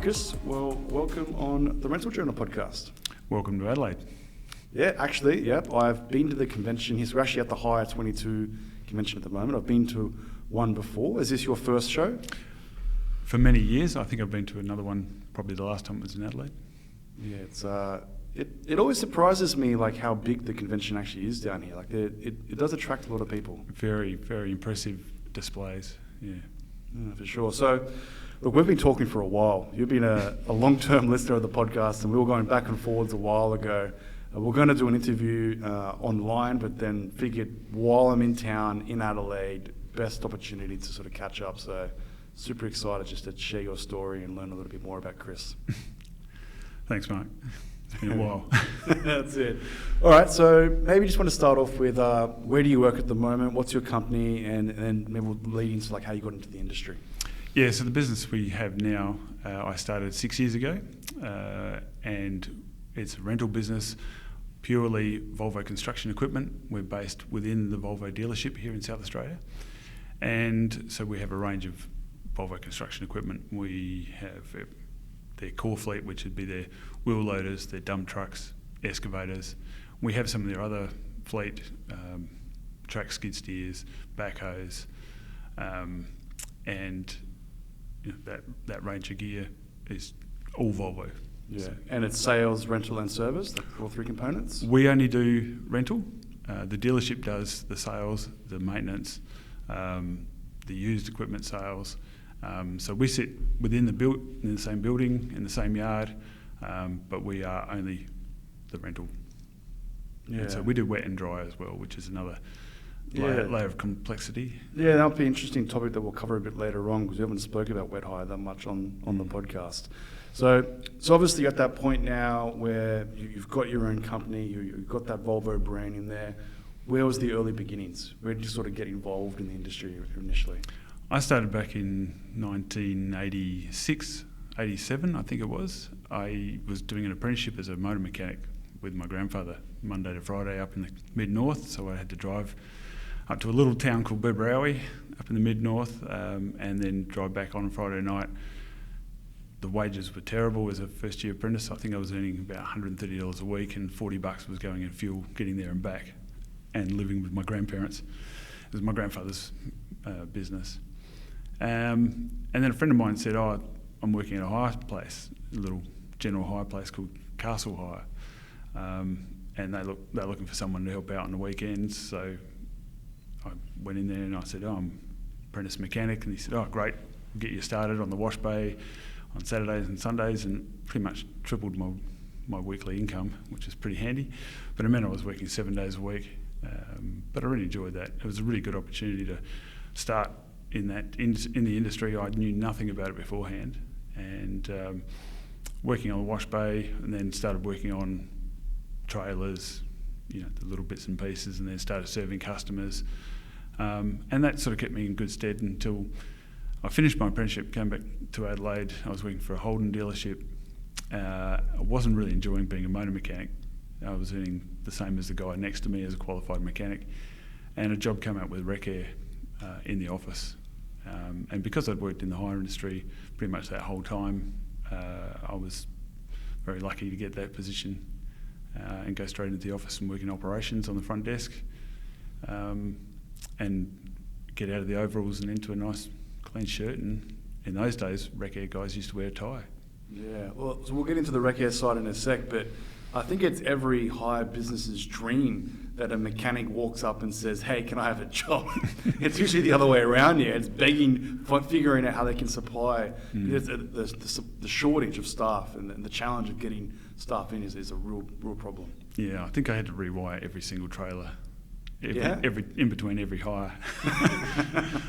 Marcus. Well, welcome on the Rental Journal podcast. Welcome to Adelaide. Yeah, actually, yep. I've been to the convention here. So we're actually at the Hire 22 convention at the moment. I've been to one before. Is this your first show? For many years. I think I've been to another one, probably the last time it was in Adelaide. Yeah, it's it always surprises me like how big the convention actually is down here. Like it does attract a lot of people. Very, very impressive displays. Yeah, for sure. So, look, we've been talking for a while. You've been a long-term listener of the podcast, and we were going back and forwards a while ago. We're going to do an interview online, but then figured while I'm in town in Adelaide, best opportunity to sort of catch up. So, super excited just to share your story and learn a little bit more about Chris. Thanks, Mark. It's been a while. That's it. All right, so maybe just want to start off with where do you work at the moment? What's your company? And then maybe we'll lead into like how you got into the industry. Yeah, so the business we have now, I started 6 years ago, and it's a rental business, purely Volvo construction equipment. We're based within the Volvo dealership here in South Australia, and so we have a range of Volvo construction equipment. We have their core fleet, which would be their wheel loaders, their dump trucks, excavators. We have some of their other fleet, track skid steers, backhoes, and you know, that range of gear is all Volvo. Yeah, and it's sales, rental and service, all three components? We only do rental. The dealership does the sales, the maintenance, the used equipment sales. So we sit within in the same building, in the same yard, but we are only the rental. Yeah. And so we do wet and dry as well, which is another layer of complexity. Yeah, that'll be an interesting topic that we'll cover a bit later on because we haven't spoken about wet hire that much on the podcast. So obviously you're at that point now where you've got your own company, you've got that Volvo brand in there. Where was the early beginnings? Where did you sort of get involved in the industry initially? I started back in 1986, 87, I think it was. I was doing an apprenticeship as a motor mechanic with my grandfather, Monday to Friday up in the mid-north, so I had to drive up to a little town called Bebraowie up in the mid-north, and then drive back on Friday night. The wages were terrible as a first-year apprentice. I think I was earning about $130 a week, and $40 was going in fuel, getting there and back, and living with my grandparents. It was my grandfather's business. And then a friend of mine said, I'm working at a hire place, a little general hire place called Castle Hire. And they're looking for someone to help out on the weekends. So I went in there and I said, I'm apprentice mechanic. And he said, great, we'll get you started on the wash bay on Saturdays and Sundays, and pretty much tripled my weekly income, which is pretty handy. But it meant I was working 7 days a week. But I really enjoyed that. It was a really good opportunity to start in the industry. I knew nothing about it beforehand, and working on the wash bay, and then started working on trailers, the little bits and pieces, and then started serving customers, and that sort of kept me in good stead until I finished my apprenticeship, came back to Adelaide. I was working for a Holden dealership. I wasn't really enjoying being a motor mechanic. I was earning the same as the guy next to me as a qualified mechanic, and a job came out with Rec Air in the office. And because I'd worked in the hire industry pretty much that whole time, I was very lucky to get that position and go straight into the office and work in operations on the front desk, and get out of the overalls and into a nice clean shirt. And in those days, Rec Air guys used to wear a tie. Yeah, well, so we'll get into the Rec Air side in a sec, but I think it's every hire business's dream that a mechanic walks up and says, hey, can I have a job? It's usually the other way around here. It's begging, figuring out how they can supply. The shortage of staff and the challenge of getting staff in is a real problem. Yeah, I think I had to rewire every single trailer, every in between every hire.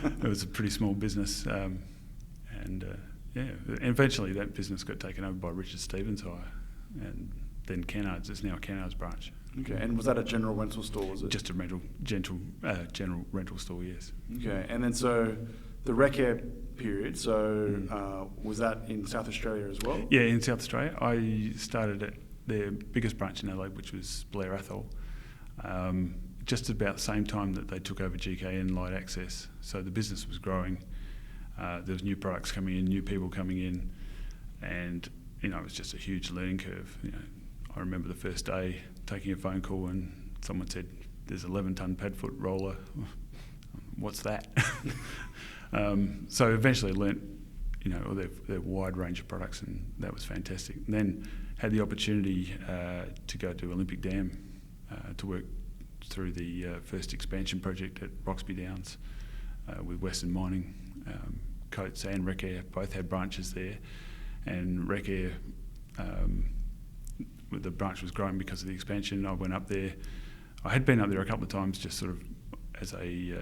It was a pretty small business, and eventually that business got taken over by Richard Stevens Hire, and then Kennards. It's now a Kennards branch. Okay, and was that a general rental store, was it? Just a general rental store, yes. Okay, and then so the Rec Air period, was that in South Australia as well? Yeah, in South Australia. I started at their biggest branch in Adelaide, which was Blair Athol, just about the same time that they took over GKN Light Access. So the business was growing. There was new products coming in, new people coming in, and it was just a huge learning curve. I remember the first day taking a phone call and someone said, "There's 11-ton padfoot roller." What's that? So eventually I learnt, their wide range of products, and that was fantastic. And then had the opportunity to go to Olympic Dam to work through the first expansion project at Roxby Downs with Western Mining. Coates and Rec Air both had branches there, and Rec Air, the branch was growing because of the expansion. I went up there. I had been up there a couple of times just sort of as a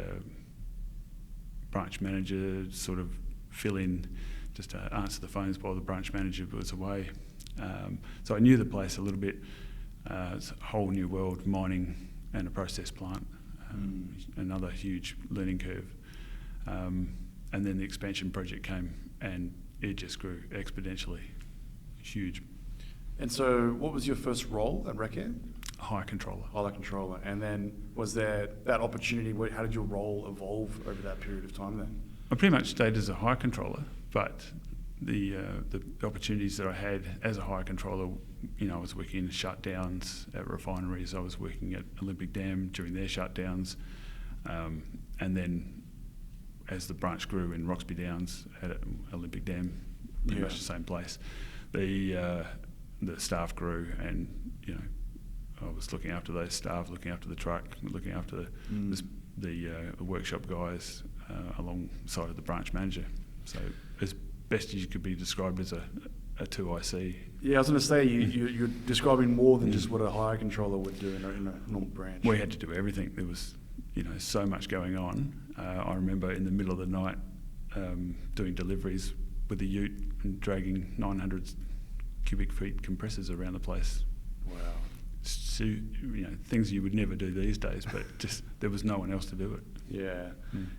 branch manager, sort of fill in, just to answer the phones while the branch manager was away. So I knew the place a little bit. It's a whole new world, mining and a process plant, another huge learning curve. And then the expansion project came, and it just grew exponentially, huge. And so what was your first role at Rec Air? Hire controller. Hire controller. And then was there that opportunity, how did your role evolve over that period of time then? I pretty much stayed as a hire controller, but the opportunities that I had as a hire controller, I was working in shutdowns at refineries. I was working at Olympic Dam during their shutdowns, and then as the branch grew in Roxby Downs at Olympic Dam, pretty much the same place, the staff grew, and I was looking after those staff, looking after the truck, looking after the workshop guys alongside of the branch manager. So as best as you could be described as a 2IC. Yeah, I was going to say, you're describing more than just what a hire controller would do in a normal branch. We had to do everything. There was so much going on. I remember in the middle of the night doing deliveries with a ute and dragging 900 cubic feet compressors around the place. Wow. So, things you would never do these days, but just there was no one else to do it. Yeah.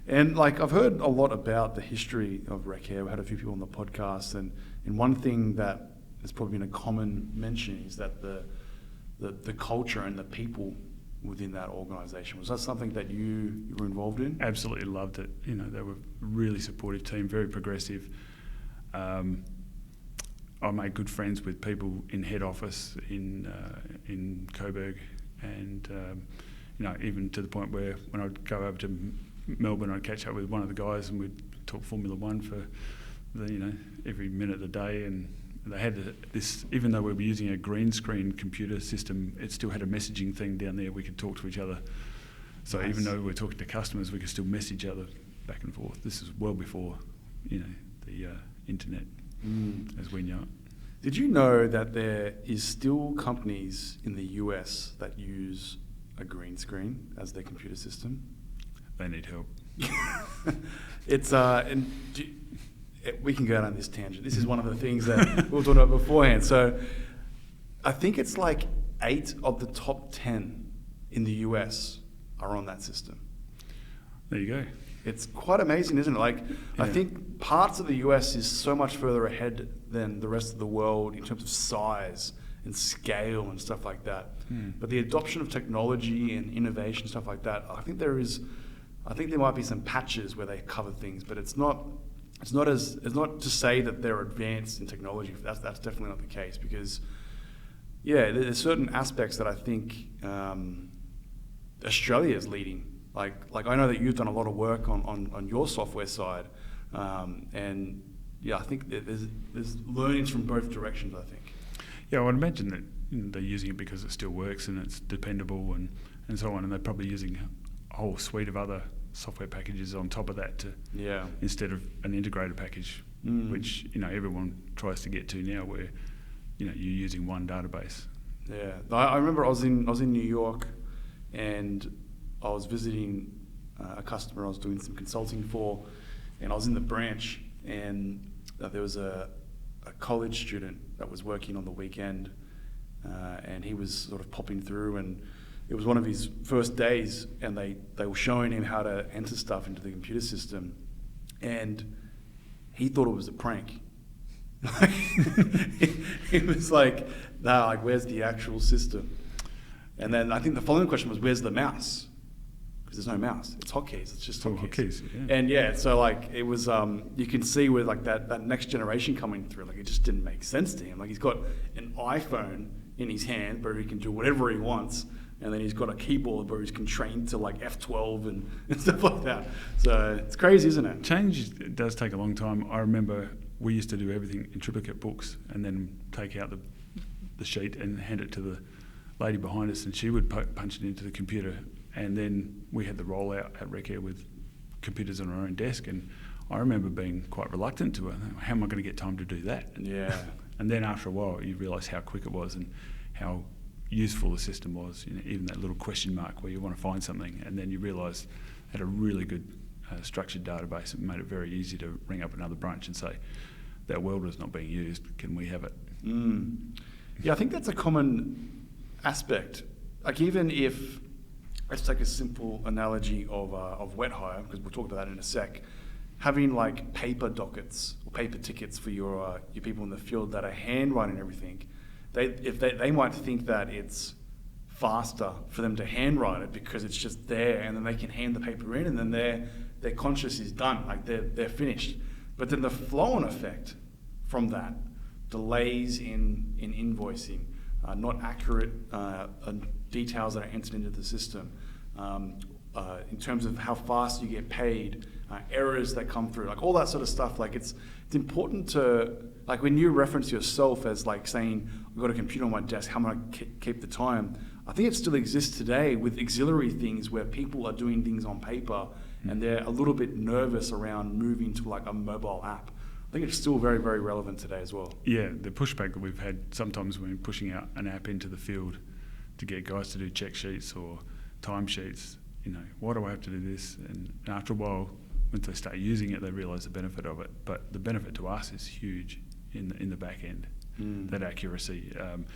And I've heard a lot about the history of Rec Air. We had a few people on the podcast, and one thing that has probably been a common mention is that the culture and the people within that organisation. Was that something that you were involved in? Absolutely loved it. They were a really supportive team, very progressive. I made good friends with people in head office in Coburg, and even to the point where when I'd go over to Melbourne, I'd catch up with one of the guys and we'd talk Formula One for every minute of the day. And they had this, even though we were using a green screen computer system, it still had a messaging thing down there. We could talk to each other. So even though we were talking to customers, we could still message each other back and forth. This is well before the internet as we know it. Did you know that there is still companies in the US that use a green screen as their computer system? They need help. We can go down this tangent. This is one of the things that we were talking about beforehand. So I think it's like 8 of the top 10 in the US are on that system. There you go. It's quite amazing, isn't it? I think parts of the US is so much further ahead than the rest of the world in terms of size and scale and stuff like that. But the adoption of technology and innovation, stuff like that, I think there might be some patches where they cover things, but it's not to say that they're advanced in technology. That's definitely not the case, because there's certain aspects that I think Australia is leading. Like I know that you've done a lot of work on your software side, and I think there's learnings from both directions, I think. Yeah, I would imagine that they're using it because it still works and it's dependable and so on, and they're probably using a whole suite of other software packages on top of that instead of an integrated package, which everyone tries to get to now, where you're using one database. Yeah, I remember I was in New York, and I was visiting a customer I was doing some consulting for, and I was in the branch, and there was a college student that was working on the weekend, and he was sort of popping through, and it was one of his first days, and they were showing him how to enter stuff into the computer system, and he thought it was a prank. He was like, where's the actual system? And then I think the following question was, where's the mouse? because there's no mouse. It's hotkeys. It's just All hotkeys. hotkeys, yeah. And yeah, so like it was, you can see with like that next generation coming through, like it just didn't make sense to him. Like he's got an iPhone in his hand where he can do whatever he wants. And then he's got a keyboard where he's constrained to like F12 and stuff like that. So it's crazy, isn't it? Change does take a long time. I remember we used to do everything in triplicate books and then take out the sheet and hand it to the lady behind us, and she would punch it into the computer. And then we had the rollout at Rec Air with computers on our own desk, and I remember being quite reluctant to it. How am I going to get time to do that? Yeah. And then after a while, you realise how quick it was and how useful the system was. You know, even that little question mark where you want to find something, and then you realise it had a really good structured database. It made it very easy to ring up another branch and say, that welder is not being used, can we have it? Yeah, I think that's a common aspect. Like even if, let's take a simple analogy of wet hire, because we'll talk about that in a sec. Having like paper dockets or paper tickets for your people in the field that are handwriting everything, they might think that it's faster for them to handwrite it because it's just there, and then they can hand the paper in, and then their conscious is done, like they're finished. But then the flow-on effect from that, delays in invoicing, not accurate details that are entered into the system, in terms of how fast you get paid, errors that come through, like all that sort of stuff. Like it's important to, like when you reference yourself as like saying, I've got a computer on my desk, how am I going to keep the time? I think it still exists today with auxiliary things where people are doing things on paper and they're a little bit nervous around moving to like a mobile app. I think it's still very, very relevant today as well. Yeah, the pushback that we've had sometimes when pushing out an app into the field to get guys to do check sheets or time sheets, you know, why do I have to do this? And after a while, once they start using it, they realise the benefit of it. But the benefit to us is huge in the back end, that accuracy. An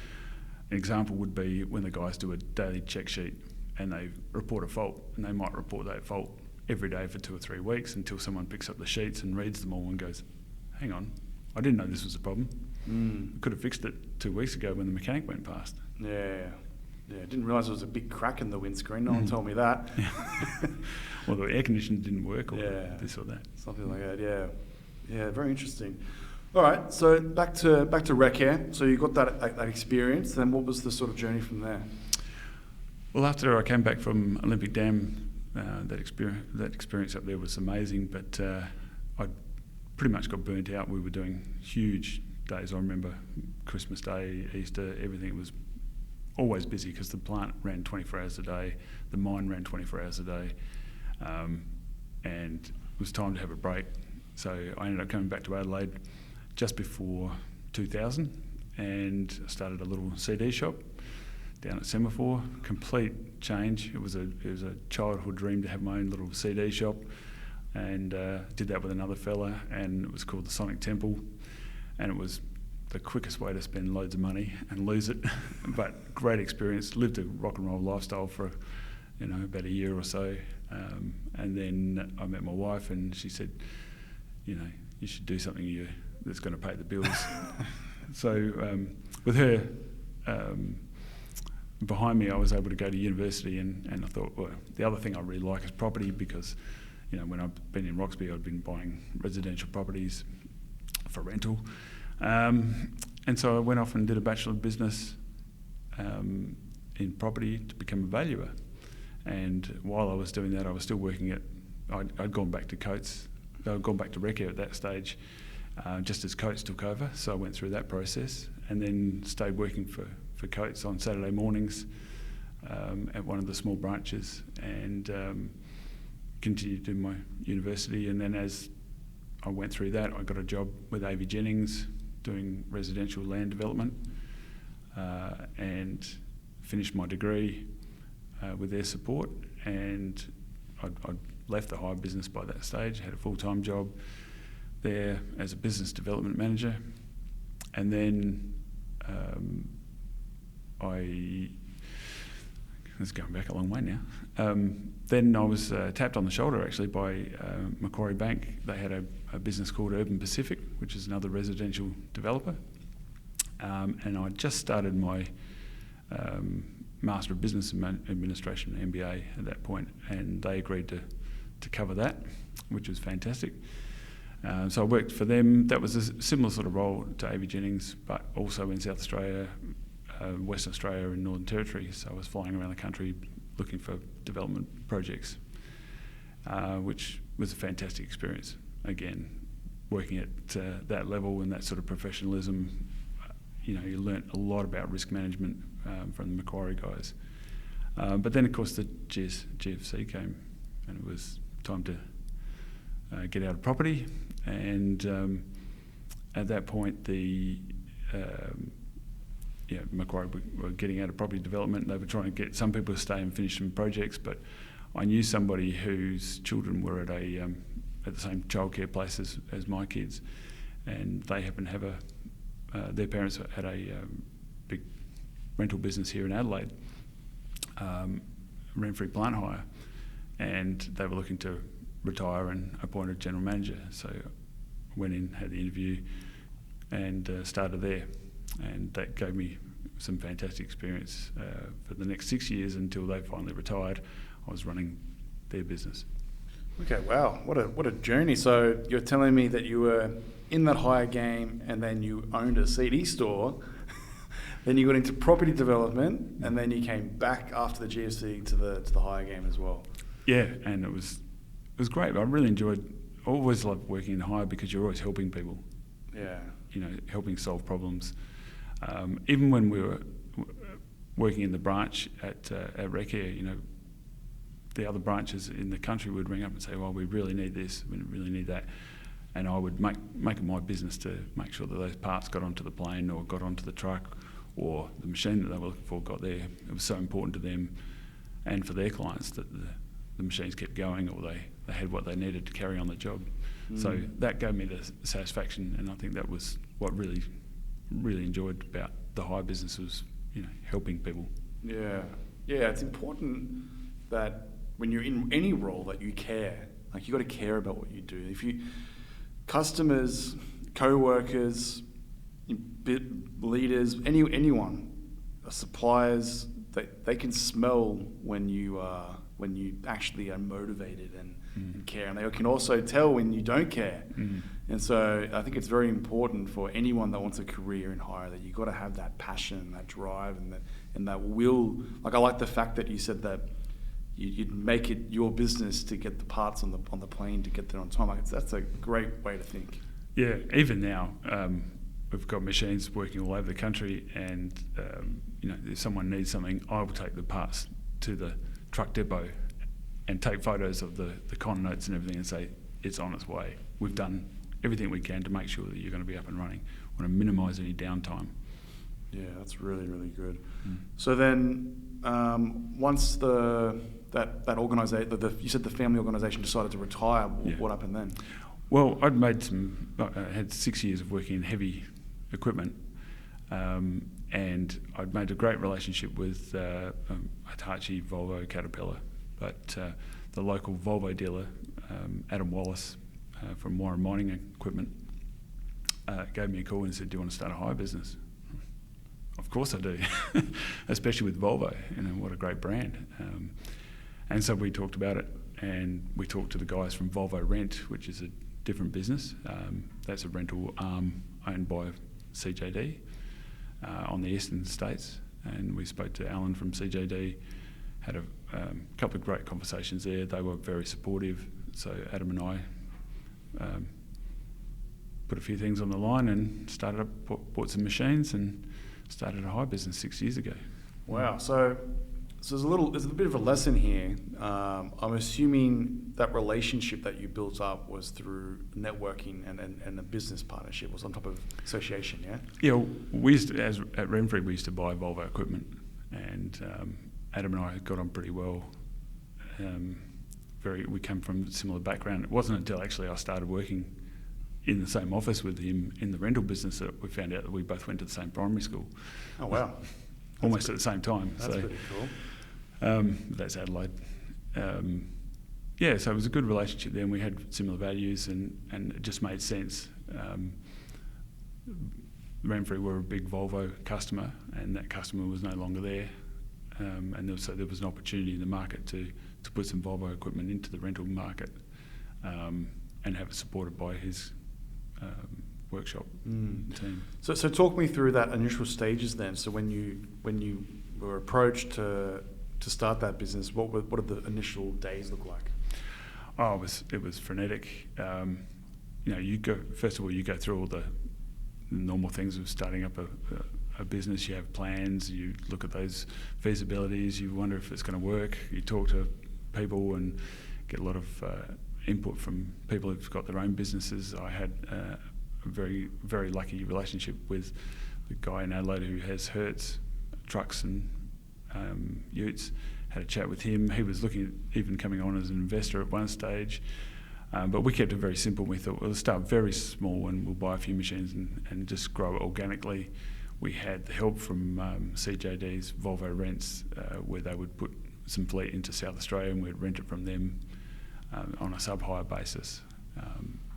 example would be when the guys do a daily check sheet and they report a fault, and they might report that fault every day for 2 or 3 weeks until someone picks up the sheets and reads them all and goes, hang on, I didn't know this was a problem. We could have fixed it 2 weeks ago when the mechanic went past. Yeah, I didn't realise there was a big crack in the windscreen. No one told me that. Well, the air conditioner didn't work, or this or that. Something like that. Yeah, very interesting. All right, so back to Rec Air. So you got that experience. Then what was the sort of journey from there? Well, after I came back from Olympic Dam, that experience up there was amazing. But I pretty much got burnt out. We were doing huge days. I remember Christmas Day, Easter, everything was always busy because the plant ran 24 hours a day, the mine ran 24 hours a day, and it was time to have a break. So I ended up coming back to Adelaide just before 2000 and started a little CD shop down at Semaphore. Complete change. It was a childhood dream to have my own little CD shop, and did that with another fella, and it was called the Sonic Temple, and it was the quickest way to spend loads of money and lose it. But great experience. Lived a rock and roll lifestyle for about a year or so, and then I met my wife, and she said, you should do something that's going to pay the bills. So with her behind me, I was able to go to university, and I thought, well, the other thing I really like is property, because when I've been in Roxby, I'd been buying residential properties for rental. And so I went off and did a Bachelor of Business in property to become a valuer. And while I was doing that, I was still working I'd gone back to Coates, I'd gone back to Rec Air at that stage, just as Coates took over. So I went through that process and then stayed working for Coates on Saturday mornings at one of the small branches, and continued to do my university. And then as I went through that, I got a job with A.V. Jennings doing residential land development, and finished my degree with their support. And I'd left the hire business by that stage, had a full-time job there as a business development manager. And then it's going back a long way now. Then I was tapped on the shoulder actually by Macquarie Bank. They had a business called Urban Pacific, which is another residential developer. And I just started my Master of Business Administration, MBA at that point, and they agreed to cover that, which was fantastic. So I worked for them. That was a similar sort of role to A.V. Jennings, but also in South Australia, Western Australia and Northern Territory. So I was flying around the country looking for development projects, which was a fantastic experience. Again, working at that level and that sort of professionalism, you learnt a lot about risk management from the Macquarie guys. But then, of course, the GFC came, and it was time to get out of property. And at that point, Macquarie were getting out of property development. They were trying to get some people to stay and finish some projects, but I knew somebody whose children were at the same childcare place as my kids, and they happened to have their parents had a big rental business here in Adelaide, rent-free plant hire, and they were looking to retire and appoint a general manager. So I went in, had the interview, and started there. And that gave me some fantastic experience for the next 6 years until they finally retired. I was running their business. Okay, wow, what a journey. So you're telling me that you were in that hire game, and then you owned a CD store, then you got into property development, and then you came back after the GFC to the hire game as well. Yeah, and it was great. I really always loved working in hire because you're always helping people. Yeah. Helping solve problems. Even when we were working in the branch at Recare, the other branches in the country would ring up and say, well, we really need this, we really need that. And I would make it my business to make sure that those parts got onto the plane or got onto the truck, or the machine that they were looking for got there. It was so important to them and for their clients that the machines kept going, or they had what they needed to carry on the job. So that gave me the satisfaction, and I think that was what really enjoyed about the hire business was, helping people. Yeah, it's important that when you're in any role that you care. Like, you got to care about what you do. If customers, co-workers, leaders, anyone, suppliers, they can smell when you actually are motivated and care, and they can also tell when you don't care. And so I think it's very important for anyone that wants a career in hire that you've got to have that passion, that drive, and that will. Like, I like the fact that you said that you'd make it your business to get the parts on the plane to get there on time. Like, that's a great way to think. Yeah, even now we've got machines working all over the country, and if someone needs something, I will take the parts to the truck depot and take photos of the con notes and everything and say, it's on its way. We've done everything we can to make sure that you're going to be up and running. We want to minimise any downtime. Yeah, that's really, really good. So then, once that organisation, you said the family organisation decided to retire, what happened then? Well, I had 6 years of working in heavy equipment, and I'd made a great relationship with Hitachi, Volvo, Caterpillar, but the local Volvo dealer, Adam Wallace from Warren Mining Equipment, gave me a call and said, do you want to start a hire business? Of course I do, especially with Volvo, what a great brand. And so we talked about it, and we talked to the guys from Volvo Rent, which is a different business. That's a rental arm owned by CJD on the eastern states, and we spoke to Alan from CJD, had a couple of great conversations there. They were very supportive, so Adam and I put a few things on the line and bought some machines and started a hire business 6 years ago. Wow, so there's a bit of a lesson here. I'm assuming that relationship that you built up was through networking and a business partnership, was on top of association, yeah? Yeah, we used to, at Renfrey, we used to buy Volvo equipment, and Adam and I got on pretty well. We come from a similar background. It wasn't until actually I started working in the same office with him in the rental business that we found out that we both went to the same primary school. Oh, wow. Almost at the same time. That's pretty cool. That's Adelaide. So it was a good relationship there, and we had similar values, and it just made sense. Renfrey were a big Volvo customer, and that customer was no longer there. and so there was an opportunity in the market to put some Volvo equipment into the rental market, and have it supported by his workshop team. So talk me through that initial stages then. So when you were approached to start that business, what did the initial days look like? Oh, it was frenetic. You go through all the normal things of starting up a business. You have plans, you look at those feasibilities, you wonder if it's going to work, you talk to people and get a lot of input from people who've got their own businesses. I had a very, very lucky relationship with the guy in Adelaide who has Hertz trucks and utes. Had a chat with him. He was looking at even coming on as an investor at one stage. But we kept it very simple. We thought, well, let's start very small and we'll buy a few machines and just grow it organically. We had the help from CJD's Volvo Rents, where they would put some fleet into South Australia and we'd rent it from them on a sub-hire basis.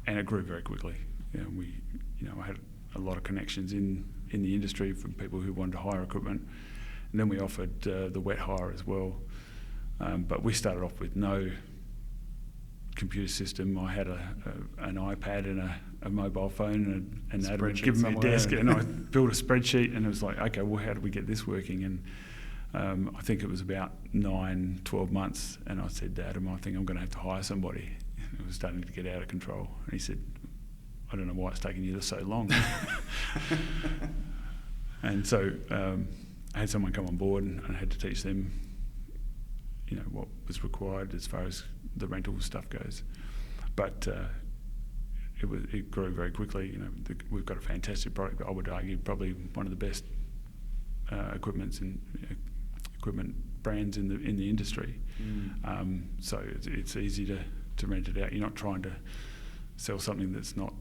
And it grew very quickly. I had a lot of connections in the industry from people who wanted to hire equipment. And then we offered the wet hire as well. But we started off with no computer system. I had an iPad and a mobile phone, and Adam had given me a desk, and I built a spreadsheet, and it was like, okay, well, how do we get this working? And I think it was about 9-12 months, and I said to Adam, I think I'm going to have to hire somebody. It was starting to get out of control. And he said, I don't know why it's taking you so long. And so I had someone come on board, and I had to teach them, what was required as far as the rental stuff goes. But it grew very quickly. We've got a fantastic product. I would argue probably one of the best equipment brands in the industry. So it's easy to rent it out. You're not trying to sell something that's not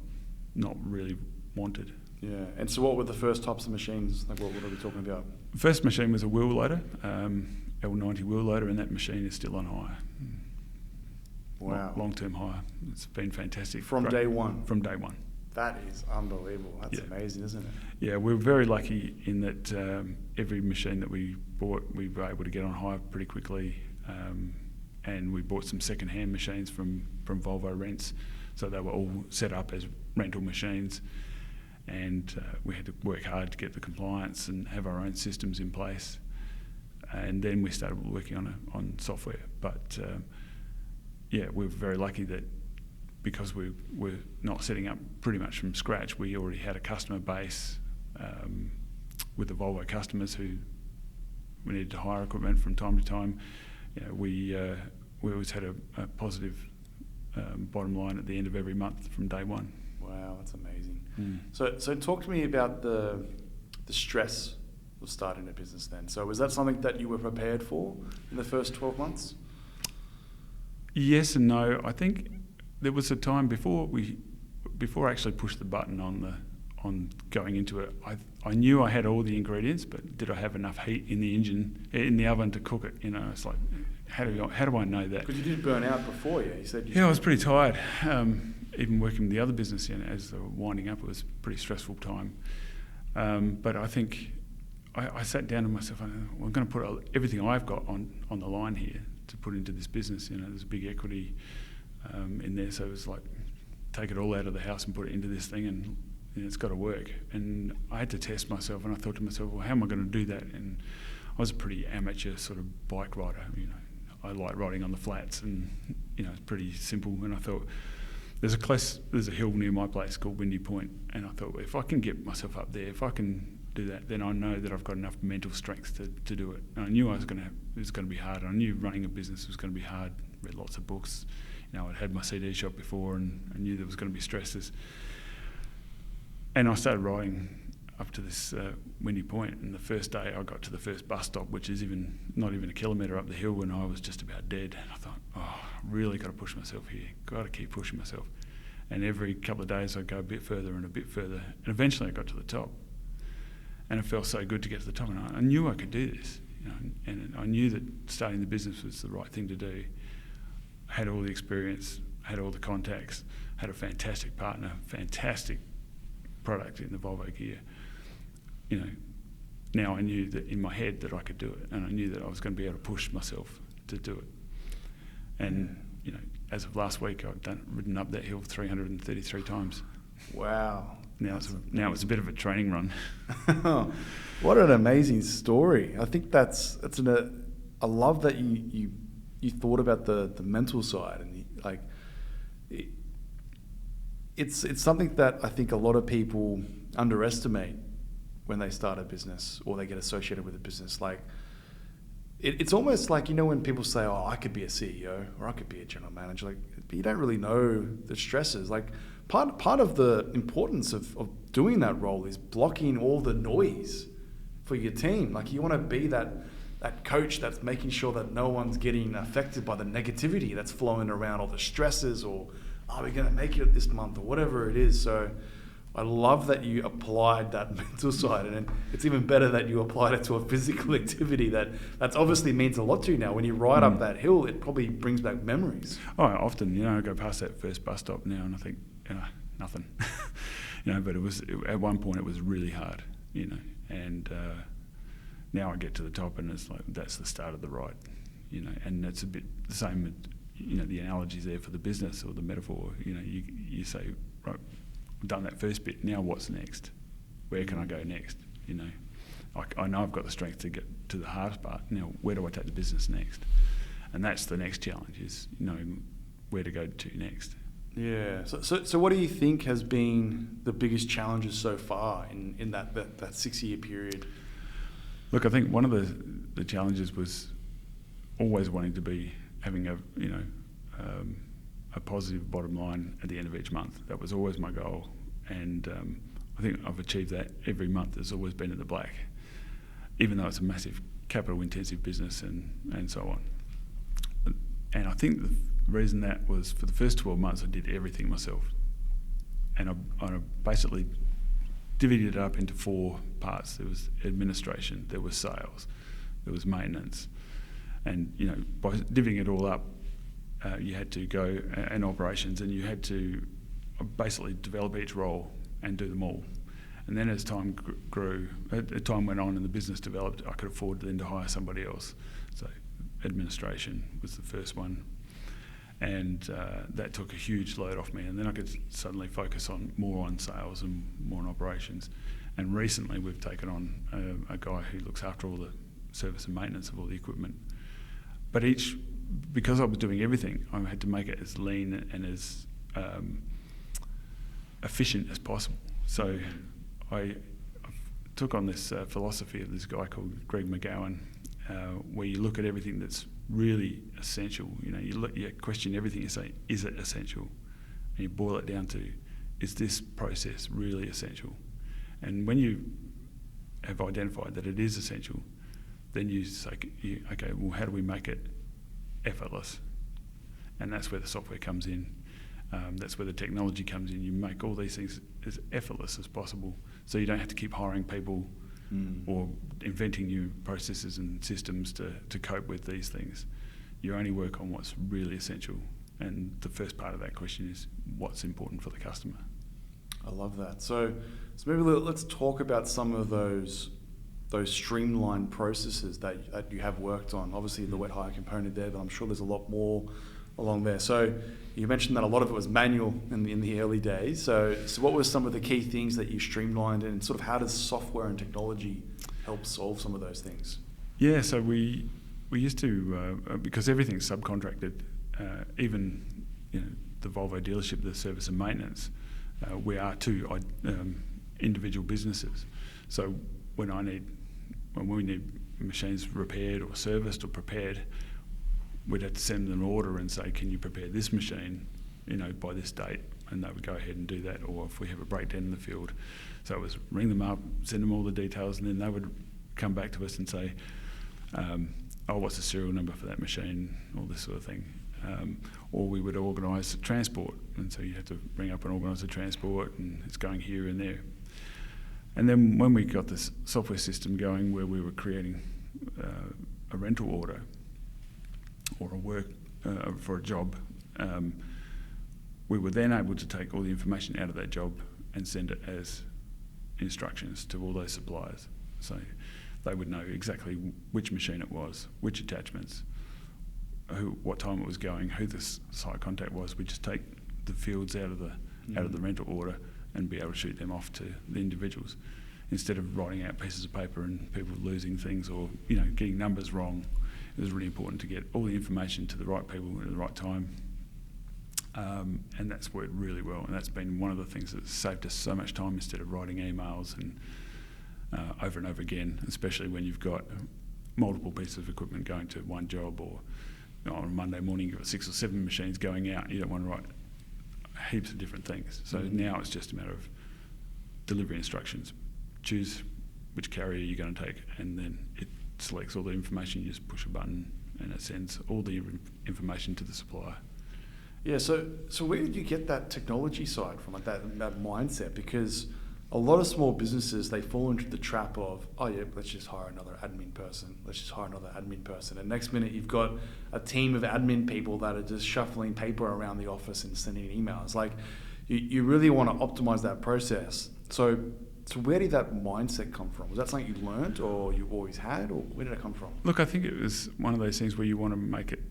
really wanted. Yeah. And so what were the first types of machines? Like what are we talking about? First machine was a wheel loader, L90 wheel loader, and that machine is still on hire. Wow. Long-term hire. It's been fantastic. From day one? From day one. That is unbelievable. That's amazing, isn't it? Yeah, we were very lucky in that every machine that we bought, we were able to get on hire pretty quickly. And we bought some second-hand machines from Volvo Rents. So they were all set up as rental machines. And we had to work hard to get the compliance and have our own systems in place. And then we started working on software. But we were very lucky that because we were not setting up pretty much from scratch, we already had a customer base with the Volvo customers who we needed to hire equipment from time to time. We always had a positive bottom line at the end of every month from day one. Wow, that's amazing. So talk to me about the stress of starting a business then. So was that something that you were prepared for in the first 12 months? Yes and no. I think there was a time before I actually pushed the button on going into it. I knew I had all the ingredients, but did I have enough heat in the oven to cook it? It's like, how do I know that? Because you did burn out before, you said. I was pretty tired. Even working with the other business, as they were winding up, it was a pretty stressful time. But I think I sat down to myself, I'm going to put everything I've got on the line here to put into this business. There's a big equity in there, so it was like, take it all out of the house and put it into this thing, and it's got to work. And I had to test myself, and I thought to myself, well, how am I going to do that? And I was a pretty amateur sort of bike rider. I like riding on the flats, and it's pretty simple. And I thought, there's a hill near my place called Windy Point, and I thought, well, if I can get myself up there, if I can do that, then I know that I've got enough mental strength to do it. And I knew it was going to be hard. I knew running a business was going to be hard. Read lots of books. I'd had my CD shop before, and I knew there was going to be stresses. And I started riding up to this Windy Point, and the first day I got to the first bus stop, which is not even a kilometre up the hill, and I was just about dead. And I thought, I really got to push myself here. Got to keep pushing myself. And every couple of days I'd go a bit further and a bit further, and eventually I got to the top. And it felt so good to get to the top, and I knew I could do this. And I knew that starting the business was the right thing to do. I had all the experience, had all the contacts, had a fantastic partner, fantastic product in the Volvo gear. now I knew that in my head that I could do it, and I knew that I was going to be able to push myself to do it. And as of last week, I've ridden up that hill 333 times. Wow. Now it's a bit of a training run. What an amazing story. I think I love that you thought about the mental side, and it's something that I think a lot of people underestimate when they start a business or they get associated with a business. Like it's almost like, when people say, oh, I could be a CEO or I could be a general manager, but you don't really know the stresses. Like part of the importance of doing that role is blocking all the noise for your team. Like you want to be that coach that's making sure that no one's getting affected by the negativity that's flowing around, all the stresses, or are we going to make it this month, or whatever it is. So I love that you applied that mental side, and it's even better that you applied it to a physical activity that's obviously means a lot to you now. When you ride up that hill, it probably brings back memories. Oh, often, I go past that first bus stop now and I think, nothing. But at one point it was really hard, and now I get to the top and it's like, that's the start of the ride, and it's a bit the same, the analogies there for the business or the metaphor, you say, right, I've done that first bit, now what's next? Where can I go next? I know I've got the strength to get to the hardest part. Now, where do I take the business next? And that's the next challenge, is knowing where to go to next. Yeah. So what do you think has been the biggest challenges so far in that 6-year period? Look, I think one of the challenges was always wanting to be having a positive bottom line at the end of each month. That was always my goal, and I think I've achieved that every month. It's always been in the black, even though it's a massive capital-intensive business and so on. And I think the reason that was, for the first 12 months I did everything myself, and I basically divided it up into 4 parts. There was administration, there was sales, there was maintenance, and by dividing it all up, you had to go and operations, and you had to basically develop each role and do them all. And then as time grew, time went on and the business developed, I could afford then to hire somebody else. So administration was the first one, and that took a huge load off me, and then I could suddenly focus more on sales and more on operations. And recently we've taken on a guy who looks after all the service and maintenance of all the equipment. But because I was doing everything, I had to make it as lean and as efficient as possible. So I took on this philosophy of this guy called Greg McGowan, where you look at everything that's really essential. You question everything. You say, is it essential? And you boil it down to, is this process really essential? And when you have identified that it is essential, then you say, okay, well, how do we make it effortless? And that's where the software comes in. That's where the technology comes in. You make all these things as effortless as possible, so you don't have to keep hiring people or inventing new processes and systems to cope with these things. You only work on what's really essential. And the first part of that question is, what's important for the customer? I love that. So maybe let's talk about some of those streamlined processes that you have worked on. Obviously the wet hire component there, but I'm sure there's a lot more along there. So you mentioned that a lot of it was manual in the early days. So what were some of the key things that you streamlined, and sort of how does software and technology help solve some of those things? Yeah, so we used to, because everything's subcontracted, even the Volvo dealership, the service and maintenance, we are 2 individual businesses. So when we need machines repaired or serviced or prepared, we'd have to send them an order and say, can you prepare this machine, by this date? And they would go ahead and do that. Or if we have a breakdown in the field, so it was ring them up, send them all the details, and then they would come back to us and say, what's the serial number for that machine, all this sort of thing. Or we would organise transport, and so you have to ring up and organise the transport, and it's going here and there. And then when we got this software system going, where we were creating a rental order or a work for a job, we were then able to take all the information out of that job and send it as instructions to all those suppliers. So they would know exactly which machine it was, which attachments, what time it was going, who the site contact was. We just take the fields out of the rental order and be able to shoot them off to the individuals, instead of writing out pieces of paper and people losing things or getting numbers wrong. It was really important to get all the information to the right people at the right time, and that's worked really well. And that's been one of the things that's saved us so much time instead of writing emails and over and over again, especially when you've got multiple pieces of equipment going to one job, or on a Monday morning you've got 6 or 7 machines going out. You don't want to write heaps of different things. So now it's just a matter of delivery instructions. Choose which carrier you're going to take, and then it selects all the information. You just push a button and it sends all the information to the supplier. Yeah, so where did you get that technology side from, like that mindset? Because a lot of small businesses, they fall into the trap of, oh yeah, let's just hire another admin person. And next minute you've got a team of admin people that are just shuffling paper around the office and sending emails. Like, you really want to optimize that process. So where did that mindset come from? Was that something you learned, or you always had, or where did it come from? Look, I think it was one of those things where you want to make it.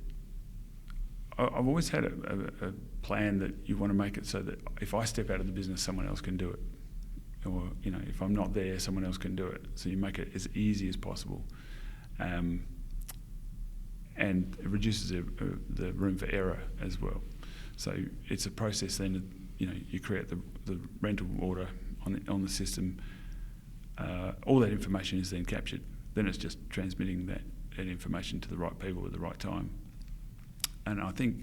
I've always had a plan that you want to make it so that if I step out of the business, someone else can do it. Or, if I'm not there, someone else can do it. So you make it as easy as possible. And it reduces the room for error as well. So it's a process then, you create the rental order on the system. All that information is then captured. Then it's just transmitting that information to the right people at the right time. And I think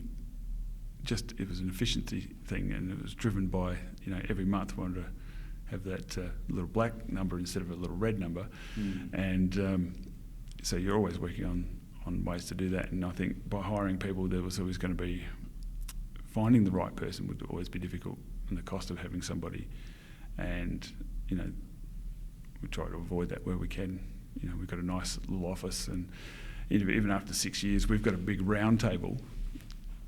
it was an efficiency thing, and it was driven by, every month we wanted to have that little black number instead of a little red number. And so you're always working on ways to do that. And I think by hiring people, there was always going to be, finding the right person would always be difficult, and the cost of having somebody. And, we try to avoid that where we can. We've got a nice little office, and even after 6 years, we've got a big round table,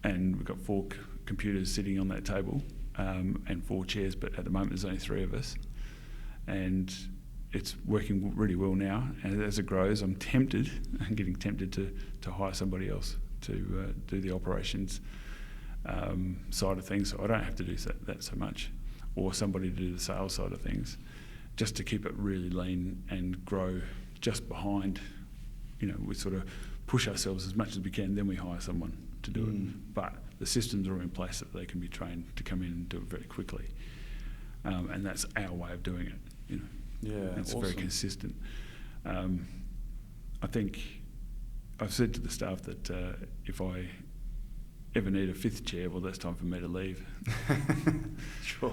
and we've got 4 computers sitting on that table, and 4 chairs, but at the moment there's only 3 of us. And it's working really well now. And as it grows, I'm getting tempted to hire somebody else to do the operations side of things, so I don't have to do that so much, or somebody to do the sales side of things, just to keep it really lean and grow just behind. We sort of push ourselves as much as we can, then we hire someone to do it. But the systems are in place that they can be trained to come in and do it very quickly. And that's our way of doing it. Yeah, it's awesome. very consistent. I think I've said to the staff that if I ever need a 5th chair, well, that's time for me to leave. Sure.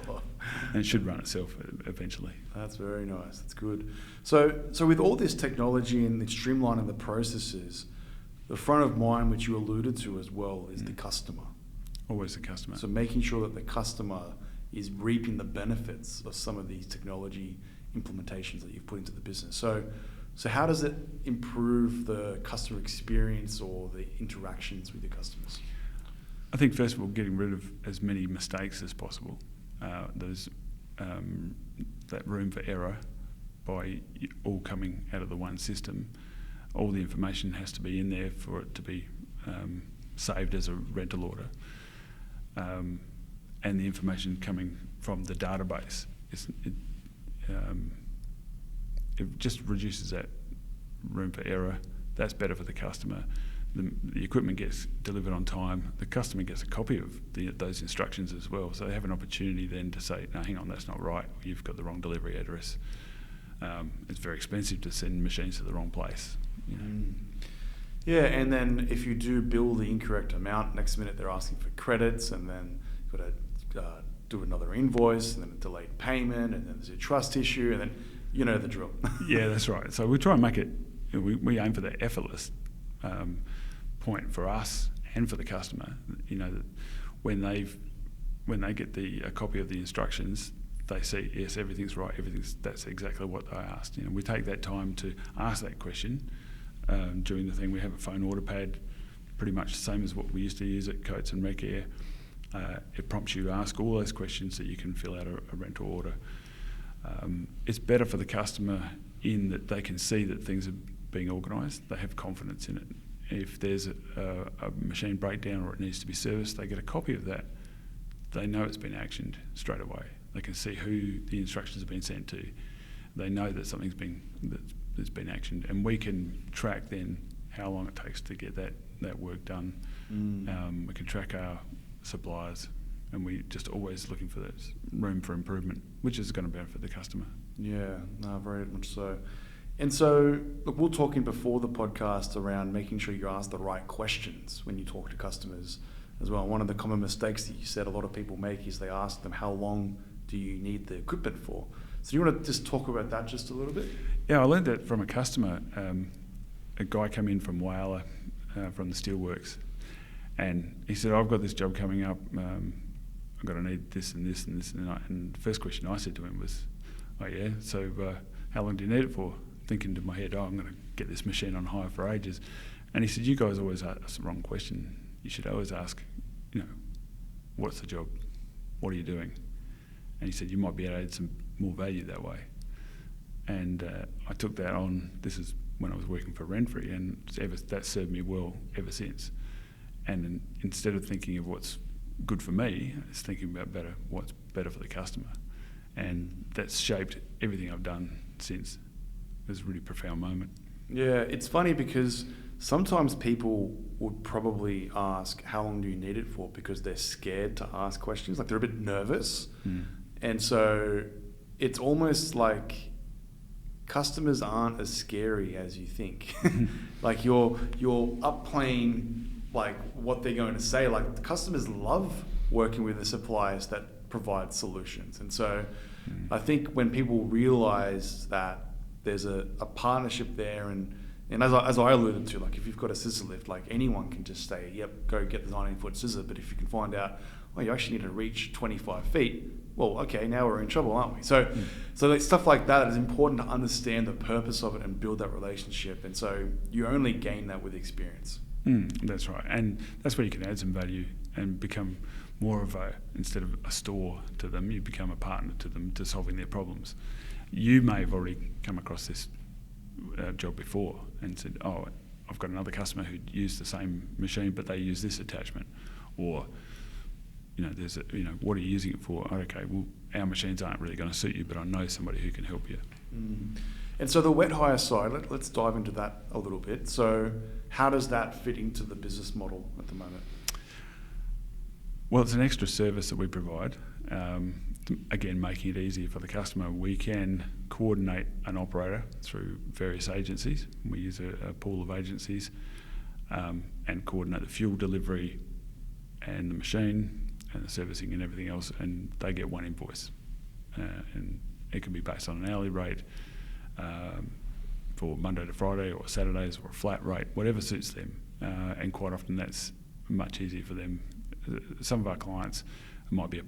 And it should run itself eventually. That's very nice. That's good. So with all this technology and streamlining the processes, the front of mind, which you alluded to as well, is the customer. Always the customer. So making sure that the customer is reaping the benefits of some of these technology implementations that you've put into the business. So how does it improve the customer experience or the interactions with your customers? I think first of all, getting rid of as many mistakes as possible. There's that room for error by all coming out of the one system. All the information has to be in there for it to be saved as a rental order. And the information coming from the database, it just reduces that room for error. That's better for the customer. The equipment gets delivered on time. The customer gets a copy of those instructions as well, so they have an opportunity then to say, no, hang on, that's not right. You've got the wrong delivery address. It's very expensive to send machines to the wrong place. Yeah, and then if you do bill the incorrect amount, next minute they're asking for credits, and then you've got to do another invoice, and then a delayed payment, and then there's a trust issue, and then you know the drill. Yeah, that's right. So we try and make it, we aim for that effortless point for us and for the customer. That when they get a copy of the instructions, they see, yes, everything's right, that's exactly what they asked. We take that time to ask that question during the thing. We have a phone order pad, pretty much the same as what we used to use at Coates and Rec Air. It prompts you to ask all those questions that you can fill out a rental order. It's better for the customer in that they can see that things are being organised. They have confidence in it. If there's a machine breakdown or it needs to be serviced, they get a copy of that. They know it's been actioned straight away. They can see who the instructions have been sent to. They know that something's that's been actioned, and we can track then how long it takes to get that work done. We can track our suppliers, and we just always looking for that room for improvement, which is going to benefit the customer. Yeah, no, very much so. And so, look, we were talking before the podcast around making sure you ask the right questions when you talk to customers as well. One of the common mistakes that you said a lot of people make is they ask them, how long do you need the equipment for? So you want to just talk about that just a little bit? Yeah, I learned that from a customer. A guy came in from Whyalla, from the steelworks, and he said, I've got this job coming up, I've got to need this and this and this. And the first question I said to him was, oh yeah, so how long do you need it for? Thinking to my head, I'm going to get this machine on hire for ages. And he said, you guys always ask the wrong question. You should always ask, what's the job? What are you doing? And he said, you might be able to add some more value that way. And I took that on. This is when I was working for Renfrey, and that served me well ever since. And instead of thinking of what's good for me, it's thinking about what's better for the customer. And that's shaped everything I've done since. It was a really profound moment. Yeah, it's funny because sometimes people would probably ask, how long do you need it for? Because they're scared to ask questions, like they're a bit nervous. And so it's almost like customers aren't as scary as you think. Like you're up playing like what they're going to say. Like the customers love working with the suppliers that provide solutions. And so I think when people realize that there's a partnership there, and as I alluded to, like if you've got a scissor lift, like anyone can just say, yep, go get the 19-foot scissor. But if you can find out, well, you actually need to reach 25 feet, well, okay, now we're in trouble, aren't we? So like stuff like that is important to understand the purpose of it and build that relationship. And so you only gain that with experience. That's right. And that's where you can add some value and become more of instead of a store to them, you become a partner to them to solving their problems. You may have already come across this job before and said, oh, I've got another customer who used the same machine, but they use this attachment. Or, there's what are you using it for? Okay, well, our machines aren't really going to suit you, but I know somebody who can help you. And so the wet hire side, let's dive into that a little bit. So how does that fit into the business model at the moment? Well, it's an extra service that we provide. Again, making it easier for the customer. We can coordinate an operator through various agencies. We use a pool of agencies and coordinate the fuel delivery and the machine and the servicing and everything else, and they get one invoice. And it can be based on an hourly rate for Monday to Friday or Saturdays, or a flat rate, whatever suits them. And quite often that's much easier for them. Some of our clients might be a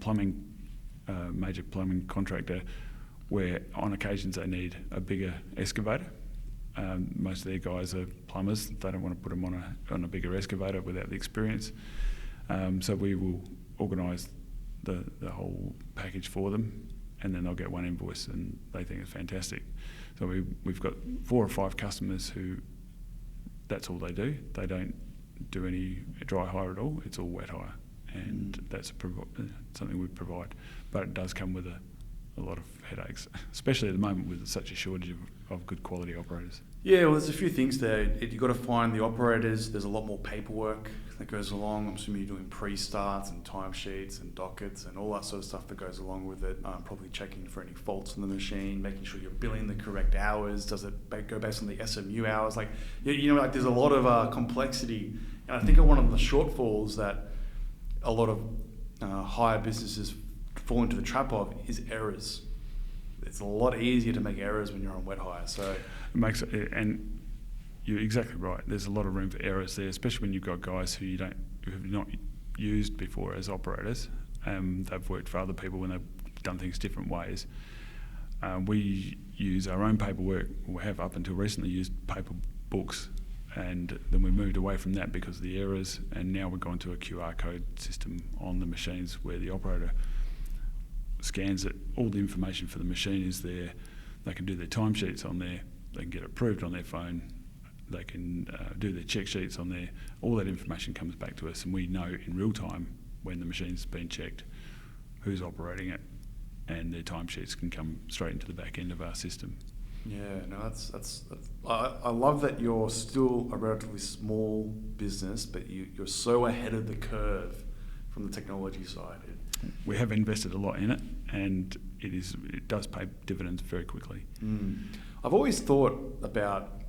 major plumbing contractor, where on occasions they need a bigger excavator. Most of their guys are plumbers. They don't want to put them on a bigger excavator without the experience. So we will organise the whole package for them, and then they'll get one invoice, and they think it's fantastic. So we've got 4 or 5 customers who that's all they do. They don't do any dry hire at all. It's all wet hire, and that's something we provide. But it does come with a lot of headaches, especially at the moment with such a shortage of good quality operators. Yeah, well, there's a few things there. You've got to find the operators. There's a lot more paperwork that goes along. I'm assuming you're doing pre-starts and timesheets and dockets and all that sort of stuff that goes along with it. Probably checking for any faults in the machine, making sure you're billing the correct hours. Does it go based on the SMU hours? Like, there's a lot of complexity. And I think one of the shortfalls that a lot of hire businesses fall into the trap of is errors. It's a lot easier to make errors when you're on wet hire. So it makes it, and you're exactly right. There's a lot of room for errors there, especially when you've got guys who have not used before as operators. They've worked for other people when they've done things different ways. We use our own paperwork. We have up until recently used paper books, and then we moved away from that because of the errors, and now we're going to a QR code system on the machines where the operator scans it. All the information for the machine is there. They can do their timesheets on there. They can get approved on their phone. They can do their check sheets on there. All that information comes back to us, and we know in real time when the machine's been checked, who's operating it, and their timesheets can come straight into the back end of our system. Yeah, no, that's I love that you're still a relatively small business, but you're so ahead of the curve from the technology side. We have invested a lot in it, and it does pay dividends very quickly. I've always thought about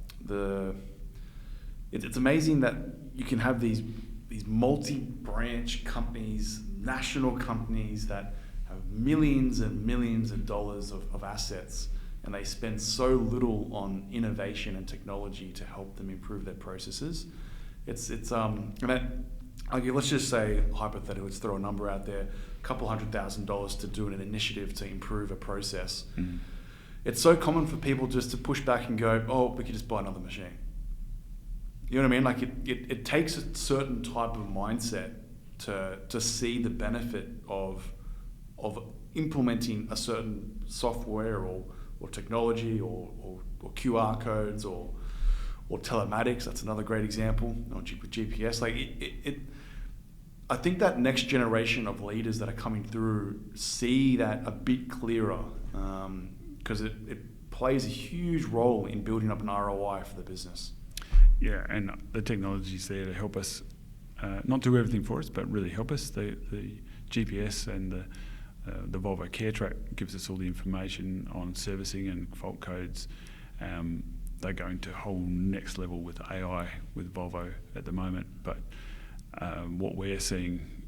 it's amazing that you can have these multi-branch companies, national companies that have millions and millions of dollars of assets, and they spend so little on innovation and technology to help them improve their processes. Let's just say hypothetically, let's throw a number out there, $200,000 to do an initiative to improve a process. It's so common for people just to push back and go, oh, we could just buy another machine. You know what I mean? Like it takes a certain type of mindset to see the benefit of implementing a certain software or technology or QR codes or telematics. That's another great example. Or GPS. Like I think that next generation of leaders that are coming through see that a bit clearer, because it plays a huge role in building up an ROI for the business. Yeah, and the technology's there to help us not do everything for us, but really help us. The GPS and the Volvo Care Track gives us all the information on servicing and fault codes. They're going to a whole next level with AI with Volvo at the moment. But what we're seeing,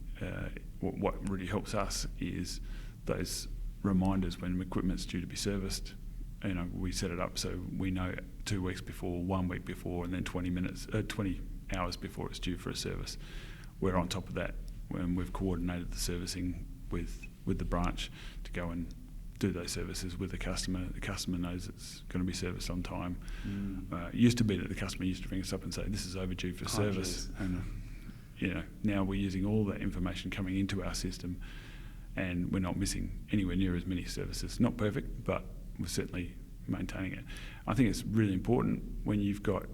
what really helps us is those reminders when equipment's due to be serviced. You know, we set it up so we know 2 weeks before, 1 week before, and then 20 hours before it's due for a service. We're on top of that when we've coordinated the servicing with the branch to go and do those services with the customer. The customer knows it's going to be serviced on time. It used to be that the customer used to ring us up and say, this is overdue for service. And now we're using all that information coming into our system, and we're not missing anywhere near as many services. Not perfect, but we're certainly maintaining it. I think it's really important when you've got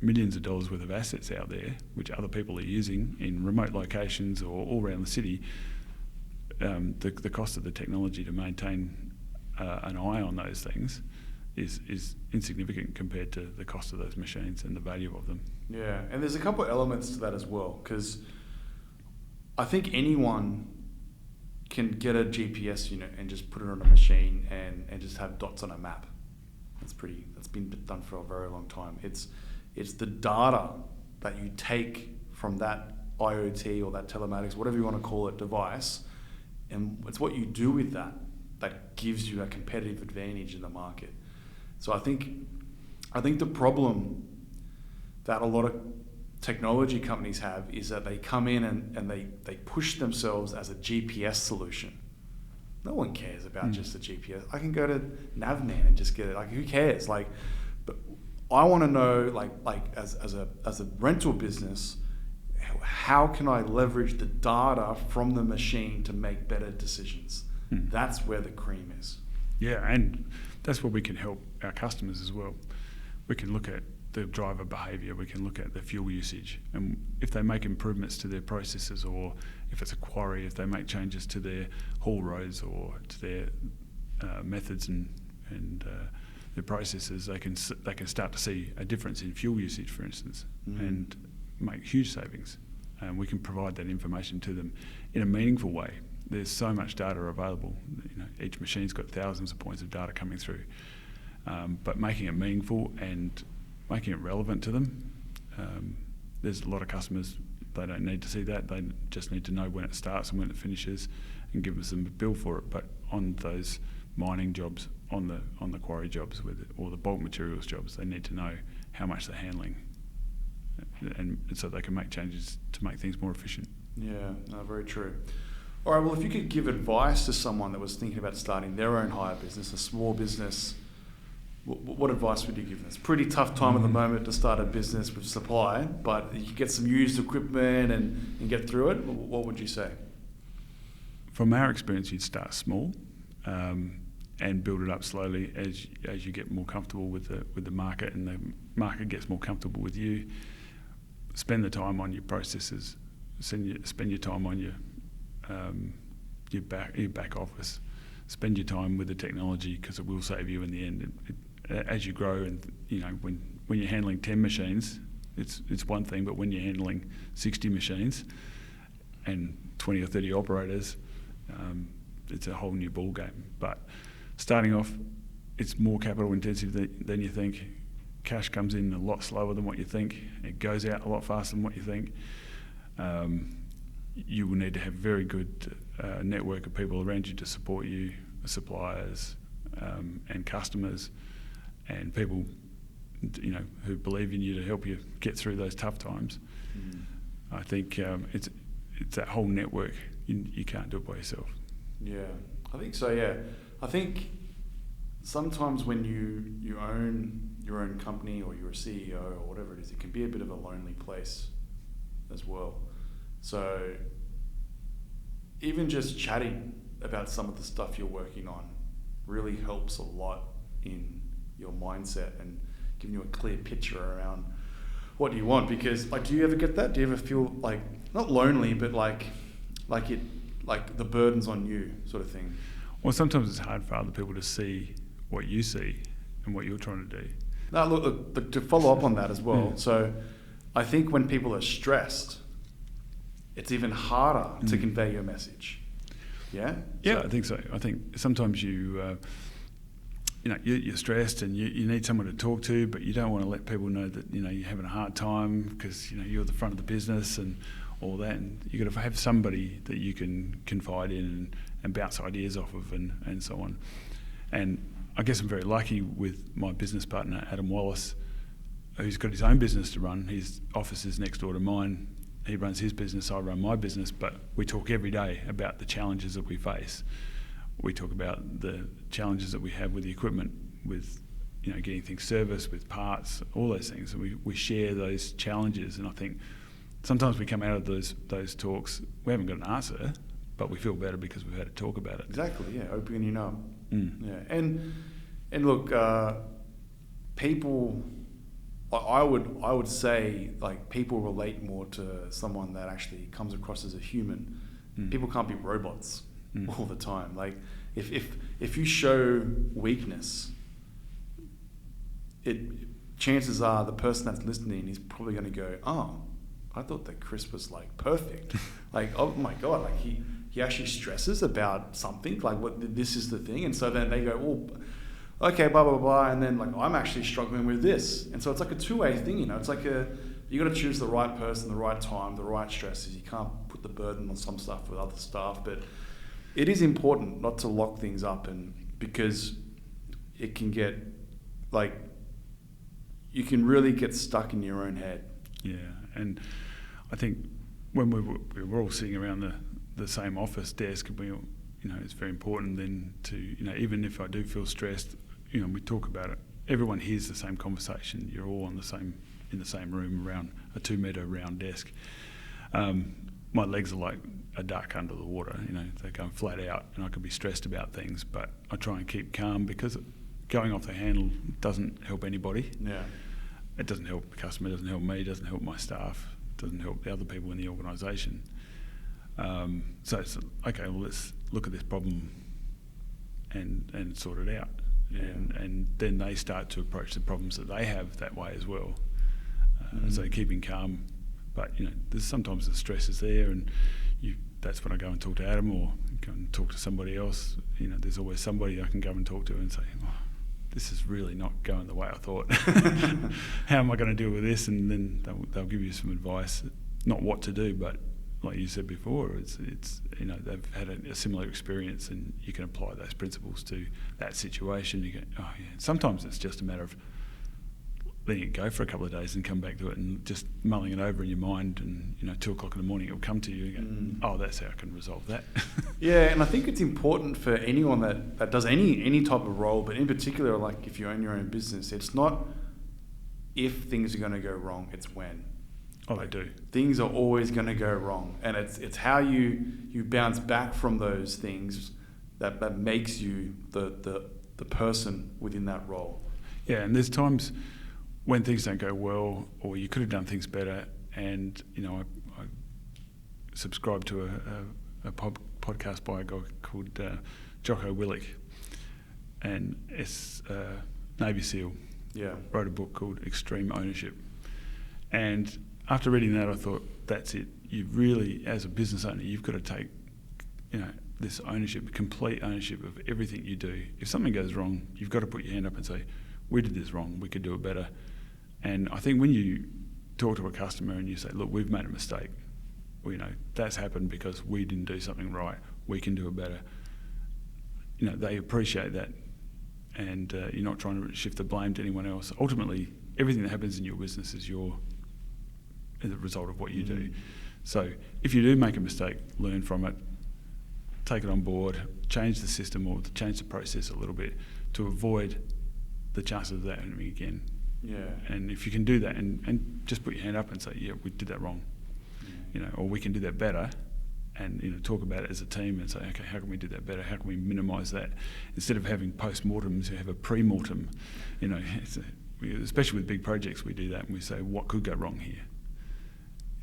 millions of dollars worth of assets out there, which other people are using in remote locations or all around the city. The cost of the technology to maintain an eye on those things is insignificant compared to the cost of those machines and the value of them. Yeah, and there's a couple of elements to that as well, because I think anyone can get a GPS unit and just put it on a machine and just have dots on a map. That's been done for a very long time. It's the data that you take from that IoT or that telematics, whatever you want to call it, device, and it's what you do with that gives you a competitive advantage in the market. So I think the problem that a lot of technology companies have is that they come in and they push themselves as a GPS solution. No one cares about just the GPS. I can go to Navman and just get it. Like, who cares? Like, but I want to know, like as a rental business, how can I leverage the data from the machine to make better decisions? That's where the cream is. Yeah, and that's where we can help our customers as well. We can look at the driver behaviour, we can look at the fuel usage, and if they make improvements to their processes, or if it's a quarry, if they make changes to their haul roads or to their methods and their processes, they can start to see a difference in fuel usage, for instance, and make huge savings. And we can provide that information to them in a meaningful way. There's so much data available. Each machine's got thousands of points of data coming through, but making it meaningful and making it relevant to them. There's a lot of customers, they don't need to see that. They just need to know when it starts and when it finishes, and give us a bill for it. But on those mining jobs, on the quarry jobs, or the bulk materials jobs, they need to know how much they're handling, and so they can make changes to make things more efficient. Yeah, no, very true. All right, well, if you could give advice to someone that was thinking about starting their own hire business, a small business, what advice would you give them? It's a pretty tough time at the moment to start a business with supply, but you could get some used equipment and get through it. What would you say? From our experience, you'd start small. and build it up slowly as you get more comfortable with the market, and the market gets more comfortable with you. Spend the time on your processes. Spend your time on your back office. Spend your time with the technology, because it will save you in the end. As you grow, and when you're handling 10 machines, it's one thing, but when you're handling 60 machines and 20 or 30 operators, it's a whole new ball game. But starting off, it's more capital intensive than you think. Cash comes in a lot slower than what you think. It goes out a lot faster than what you think. You will need to have very good network of people around you to support you, suppliers and customers, and people who believe in you to help you get through those tough times. I think it's that whole network. You can't do it by yourself. Yeah, I think so. Yeah, I think sometimes when you own your own company, or you're a CEO or whatever it is, it can be a bit of a lonely place as well. So even just chatting about some of the stuff you're working on really helps a lot in your mindset and giving you a clear picture around what do you want. Because do you ever get that? Do you ever feel like, not lonely, but like the burden's on you sort of thing? Well, sometimes it's hard for other people to see what you see and what you're trying to do. No, look, to follow up on that as well. So I think when people are stressed, it's even harder to convey your message. Yeah? Yeah, I think so. I think sometimes you're stressed and you need someone to talk to, but you don't want to let people know that you're having a hard time, because you're the front of the business and all that, and you've got to have somebody that you can confide in and bounce ideas off of and so on. And I guess I'm very lucky with my business partner, Adam Wallace, who's got his own business to run. His office is next door to mine. He runs his business, I run my business, but we talk every day about the challenges that we face. We talk about the challenges that we have with the equipment, with getting things serviced, with parts, all those things. And we share those challenges, and I think sometimes we come out of those talks, we haven't got an answer, but we feel better because we've had to talk about it. Exactly, yeah, opening up. Yeah, and look, people, I would say, people relate more to someone that actually comes across as a human. People can't be robots all the time. If you show weakness, chances are the person that's listening is probably going to go, oh, I thought that Chris was perfect. Oh my God, he actually stresses about something, this is the thing. And so then they go, well, okay, blah, blah, blah. And then I'm actually struggling with this. And so it's a two-way thing, It's you got to choose the right person, the right time, the right stresses. You can't put the burden on some stuff with other stuff, but it is important not to lock things up, and because it can get you can really get stuck in your own head. Yeah, and I think when we were all sitting around the same office desk, it's very important then to, even if I do feel stressed, we talk about it. Everyone hears the same conversation. You're all in the same room around a 2-metre round desk. My legs are like a duck under the water, they're going flat out, and I could be stressed about things, but I try and keep calm, because going off the handle doesn't help anybody. Yeah. It doesn't help the customer, doesn't help me, doesn't help my staff, doesn't help the other people in the organisation. So it's okay, well, let's look at this problem and sort it out. Yeah. And then they start to approach the problems that they have that way as well. So keeping calm, but there's sometimes the stress is there, and that's when I go and talk to Adam, or go and talk to somebody else. There's always somebody I can go and talk to and say, oh, this is really not going the way I thought. How am I going to deal with this? And then they'll give you some advice, not what to do, but like you said before, it's they've had a similar experience, and you can apply those principles to that situation. You go, oh yeah. Sometimes it's just a matter of letting it go for a couple of days and come back to it, and just mulling it over in your mind, and 2:00 in the morning it'll come to you and go, oh, that's how I can resolve that. Yeah, and I think it's important for anyone that does any type of role, but in particular, if you own your own business, it's not if things are going to go wrong, it's when. Oh, they do. Things are always going to go wrong, and it's how you bounce back from those things that makes you the person within that role. Yeah, and there's times when things don't go well, or you could have done things better. And I subscribe to a podcast by a guy called Jocko Willink, and it's Navy SEAL. Yeah, wrote a book called Extreme Ownership. And after reading that, I thought, that's it. You really, as a business owner, you've got to take, this ownership, complete ownership of everything you do. If something goes wrong, you've got to put your hand up and say, we did this wrong, we could do it better. And I think when you talk to a customer and you say, look, we've made a mistake, that's happened because we didn't do something right, we can do it better. They appreciate that. And you're not trying to shift the blame to anyone else. Ultimately, everything that happens in your business is the result of what you do. So if you do make a mistake, learn from it, take it on board, change the system or change the process a little bit to avoid the chances of that happening again. Yeah. And if you can do that and just put your hand up and say, yeah, we did that wrong, or we can do that better. And talk about it as a team and say, okay, how can we do that better? How can we minimise that? Instead of having post-mortems, you have a pre-mortem. Especially with big projects, we do that and we say, what could go wrong here?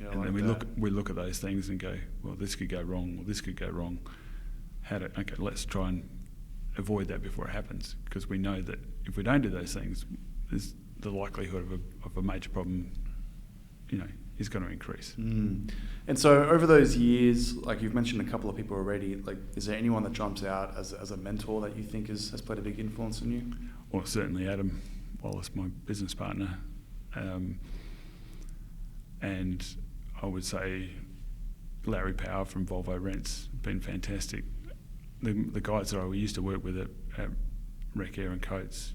Yeah, and then we look at those things and go, well, this could go wrong, or this could go wrong. Let's try and avoid that before it happens, because we know that if we don't do those things, there's the likelihood of a major problem, is going to increase. And so over those years, like you've mentioned a couple of people already, like is there anyone that jumps out as a mentor that you think has played a big influence on you? Well, certainly Adam Wallace, my business partner, and I would say Larry Power from VRents, been fantastic. The guys that I used to work with at Rec Air and Coates,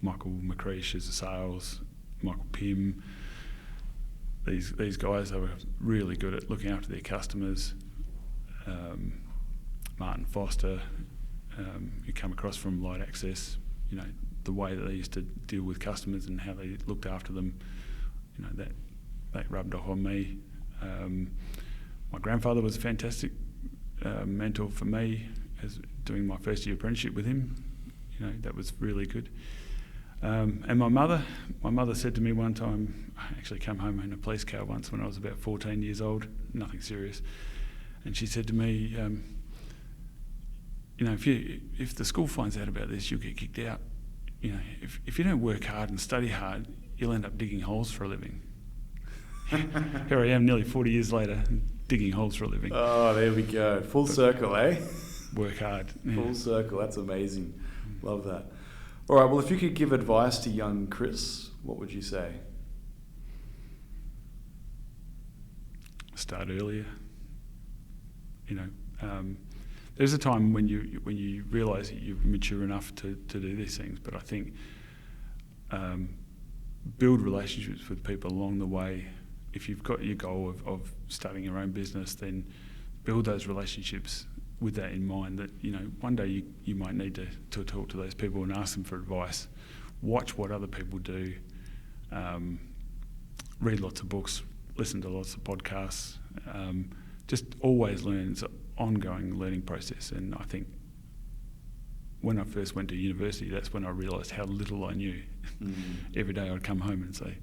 Michael McCreesh as a sales, Michael Pym. These guys, they were really good at looking after their customers. Martin Foster, who come across from Light Access, the way that they used to deal with customers and how they looked after them, that rubbed off on me. My grandfather was a fantastic mentor for me, as doing my first year apprenticeship with him. That was really good. And my mother said to me one time, I actually came home in a police car once when I was about 14 years old, nothing serious, and she said to me, if the school finds out about this, you'll get kicked out. If you don't work hard and study hard, you'll end up digging holes for a living. Here I am nearly 40 years later, digging holes for a living. Oh, there we go. Full circle, eh? Work hard. Yeah. Full circle, that's amazing. Love that. All right, well, if you could give advice to young Chris, what would you say? Start earlier. There's a time when you realise that you're mature enough to do these things, but I think build relationships with people along the way. If you've got your goal of starting your own business, then build those relationships with that in mind, that one day you might need to talk to those people and ask them for advice. Watch what other people do, read lots of books, listen to lots of podcasts, just always learn. It's an ongoing learning process. And I think when I first went to university, that's when I realised how little I knew. Every day I'd come home and say,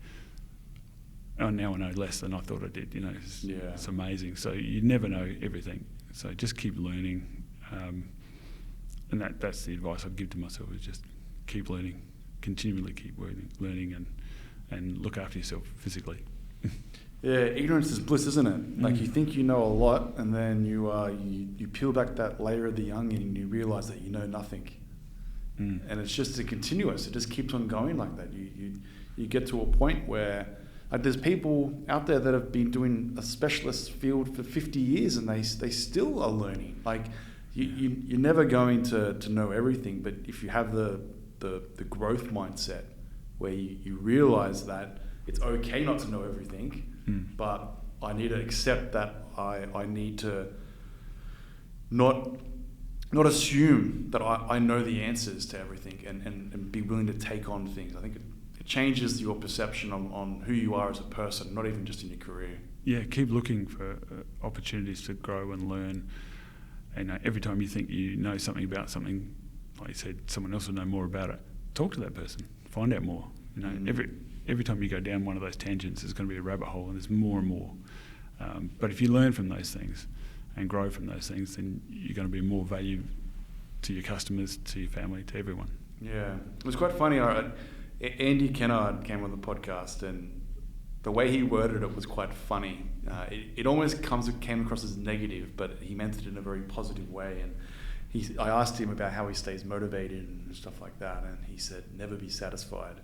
oh, now I know less than I thought I did. It's amazing. So you never know everything. So just keep learning, and that's the advice I'd give to myself, is just keep learning, continually keep learning and look after yourself physically. Yeah, ignorance is bliss, isn't it? Like you think you know a lot, and then you peel back that layer of the onion and you realise that you know nothing. And it's just continuous. It just keeps on going like that. You get to a point where, like, there's people out there that have been doing a specialist field for 50 years and they still are learning. Like, you're never going to know everything, but if you have the growth mindset where you realise that it's okay not to know everything, but I need to accept that I need to not assume that I know the answers to everything and be willing to take on things. I think it changes your perception on who you are as a person, not even just in your career. Yeah, keep looking for opportunities to grow and learn. And every time you think you know something about something, like you said, someone else will know more about it. Talk to that person, find out more. Every time you go down one of those tangents, there's going to be a rabbit hole, and there's more and more. But if you learn from those things and grow from those things, then you're going to be more value to your customers, to your family, to everyone. Yeah, it was quite funny. Andy Kennard came on the podcast, and the way he worded it was quite funny. It almost came across as negative, but he meant it in a very positive way. And I asked him about how he stays motivated and stuff like that, and he said, "Never be satisfied."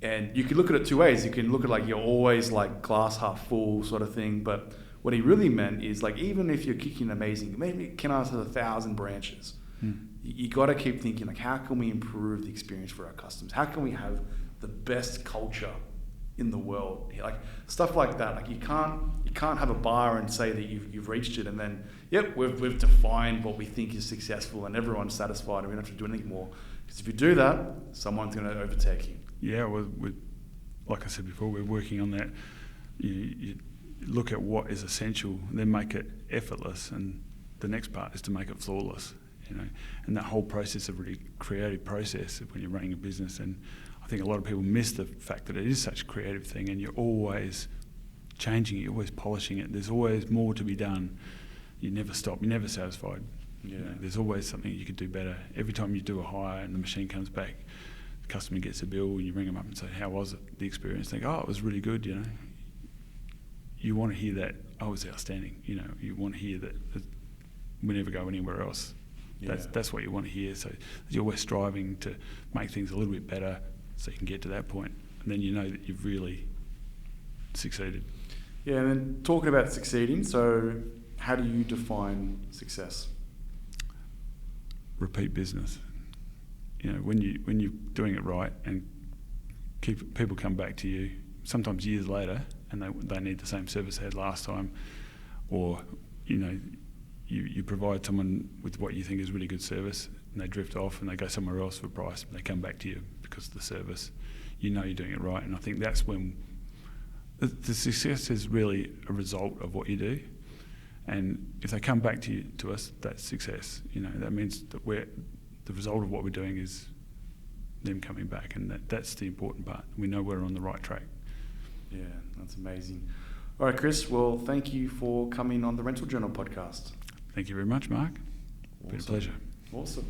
And you could look at it two ways. You can look at like you're always like glass half full sort of thing, but what he really meant is like even if you're kicking amazing, maybe Kennard has 1,000 branches. You got to keep thinking like, how can we improve the experience for our customers? How can we have the best culture in the world? Like stuff like that. Like you can't have a bar and say that you've reached it, and then we've defined what we think is successful, and everyone's satisfied, and we don't have to do anything more. Because if you do that, someone's going to overtake you. Yeah, we're like I said before, we're working on that. You look at what is essential, then make it effortless, and the next part is to make it flawless. And that whole process is a really creative process when you're running a business. And I think a lot of people miss the fact that it is such a creative thing, and you're always changing it, you're always polishing it. There's always more to be done. You never stop, you're never satisfied. There's always something you could do better. Every time you do a hire and the machine comes back, the customer gets a bill, and you ring them up and say, "How was it, the experience?" They go, "Oh, it was really good." You want to hear that, "Oh, it was outstanding." You want to hear that we never go anywhere else. That's what you want to hear. So you're always striving to make things a little bit better so you can get to that point. And then you know that you've really succeeded. Yeah, and then talking about succeeding, so how do you define success? Repeat business. When you're doing it right and people come back to you, sometimes years later, and they need the same service they had last time, or you provide someone with what you think is really good service, and they drift off and they go somewhere else for a price, and they come back to you because of the service. You're doing it right, and I think that's when the success is really a result of what you do. And if they come back to us, that's success. That means that the result of what we're doing is them coming back, and that's the important part. We know we're on the right track. Yeah, that's amazing. All right, Chris, well, thank you for coming on the Rental Journal podcast. Thank you very much, Mark. Awesome. Been a pleasure. Awesome.